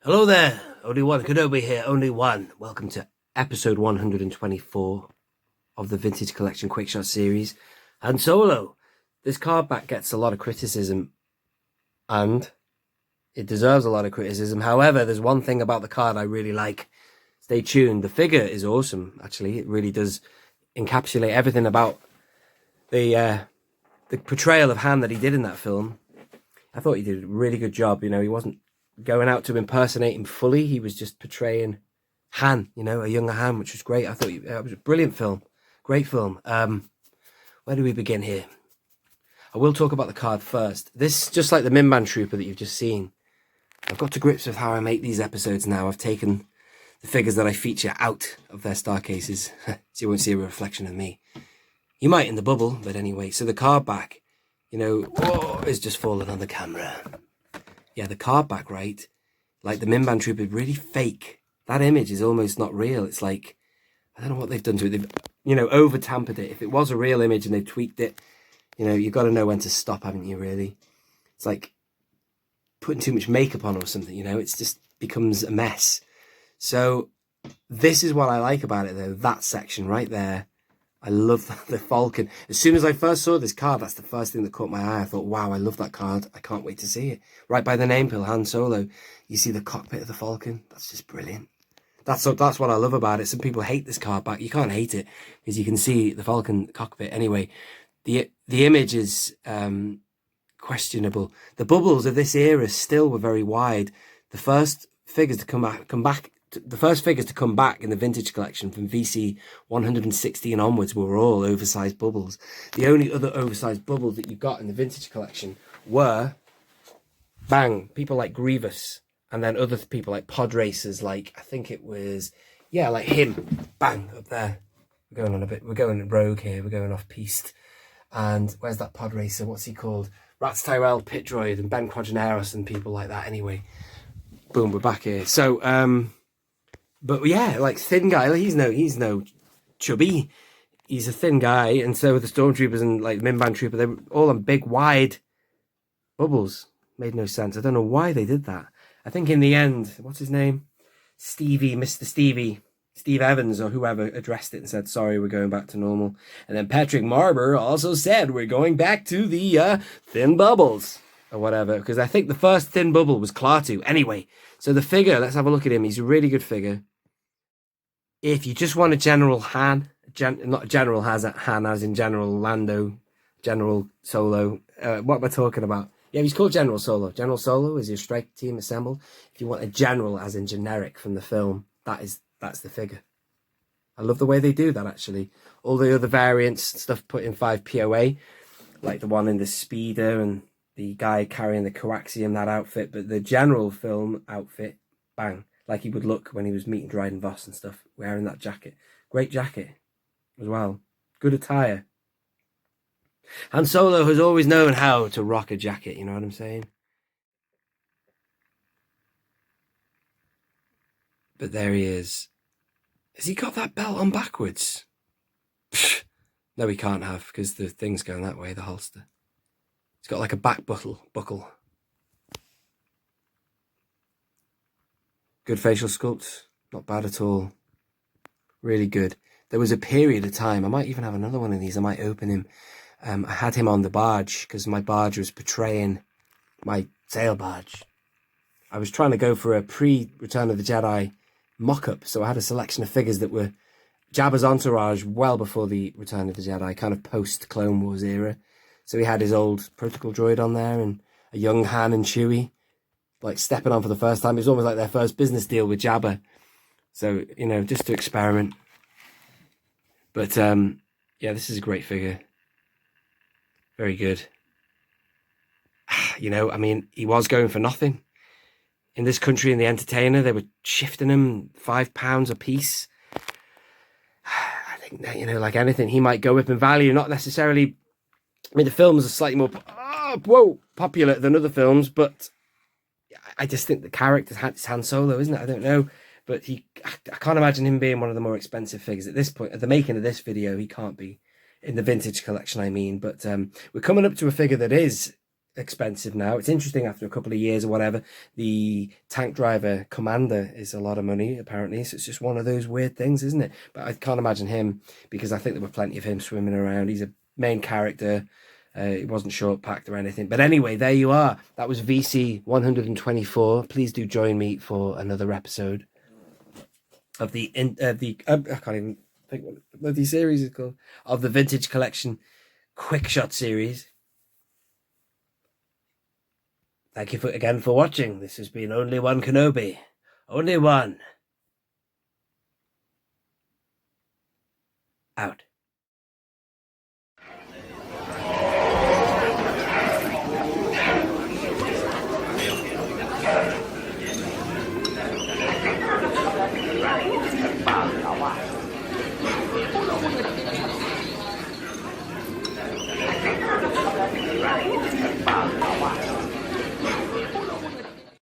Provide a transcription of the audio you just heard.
Hello there, only one Kenobi here, only one. Welcome to episode 124 of the Vintage Collection Quick Shot series. Han Solo. This card back gets a lot of criticism, and it deserves a lot of criticism. However, there's one thing about the card I really like. Stay tuned. The figure is awesome, actually. It really does encapsulate everything about the portrayal of Han that he did in that film. I thought he did a really good job. He wasn't going out to impersonate him fully. He was just portraying Han, a younger Han, which was great. I thought it was a brilliant film. Great film. Where do we begin here? I will talk about the card first. This, just like the Minban Trooper that you've just seen, I've got to grips with how I make these episodes now. I've taken the figures that I feature out of their star cases, so you won't see a reflection of me. You might in the bubble, but anyway. So the card back, is just falling on the camera. Yeah, the card back, right? Like the Minban Trooper, really fake. That image is almost not real. It's like, I don't know what they've done to it. They've, over-tampered it. If it was a real image and they've tweaked it, you've got to know when to stop, haven't you, really? It's like putting too much makeup on or something, It's just becomes a mess. So this is what I like about it, though. That section right there. I love the Falcon. As soon as I first saw this card, that's the first thing that caught my eye. I thought, wow, I love that card. I can't wait to see it. Right by the name pill, Han Solo. You see the cockpit of the Falcon. That's just brilliant. That's what I love about it. Some people hate this card back. You can't hate it because you can see the Falcon cockpit. Anyway, the image is questionable. The bubbles of this era still were very wide. The first figures to come back. The first figures to come back in the vintage collection from VC124 and onwards were all oversized bubbles. The only other oversized bubbles that you got in the vintage collection were, people like Grievous, and then other people like pod racers, like, I think it was, like him, up there. We're going rogue here, we're going off piste. And where's that pod racer? What's he called? Rats Tyrell, Pit Droid, and Ben Quadraneros and people like that. Anyway, boom, we're back here. So, but yeah, like thin guy, he's no chubby. He's a thin guy, and so the Stormtroopers and like Minban Trooper, they were all on big, wide bubbles. Made no sense. I don't know why they did that. I think in the end, what's his name? Mr. Steve Evans or whoever addressed it and said, sorry, we're going back to normal. And then Patrick Marber also said, we're going back to the thin bubbles or whatever, because I think the first thin bubble was Klaatu. Anyway, so the figure, let's have a look at him. He's a really good figure. If you just want a general Han, not general Han as in General Lando, General Solo, what am I talking about? Yeah, he's called General Solo. General Solo is your strike team assembled. If you want a general as in generic from the film, that's the figure. I love the way they do that, actually. All the other variants, stuff put in 5 POA, like the one in the speeder and the guy carrying the coaxium, that outfit, but the general film outfit, bang. Like he would look when he was meeting Dryden Voss and stuff, wearing that jacket. Great jacket as well. Good attire. Han Solo has always known how to rock a jacket, you know what I'm saying? But there he is. Has he got that belt on backwards? Pfft. No, he can't have, because the thing's going that way, the holster. It's got like a back buckle. Good facial sculpt. Not bad at all. Really good. There was a period of time, I might even have another one of these, I might open him. I had him on the barge, because my barge was portraying my sail barge. I was trying to go for a pre-Return of the Jedi mock-up, so I had a selection of figures that were Jabba's entourage well before the Return of the Jedi, kind of post-Clone Wars era. So he had his old protocol droid on there, and a young Han and Chewie, like stepping on for the first time. It was almost like their first business deal with Jabba. So, just to experiment. But, yeah, this is a great figure. Very good. I mean, he was going for nothing. In this country, in the Entertainer, they were shifting him £5 a piece. I think that, like anything, he might go up in value, not necessarily. I mean, the films are slightly more popular than other films, but I just think the character, it's Han Solo, isn't it? I don't know, but I can't imagine him being one of the more expensive figures at this point. At the making of this video, he can't be in the vintage collection, I mean. But we're coming up to a figure that is expensive now. It's interesting, after a couple of years or whatever, the tank driver commander is a lot of money apparently, so it's just one of those weird things, isn't it? But I can't imagine him, because I think there were plenty of him swimming around. He's a main character. It wasn't short packed or anything. But anyway, there you are. That was VC124. Please do join me for another episode of the I can't even think what the bloody series is called, of the Vintage Collection Quick Shot series. Thank you again for watching. This has been Only One Kenobi. Only one. Out.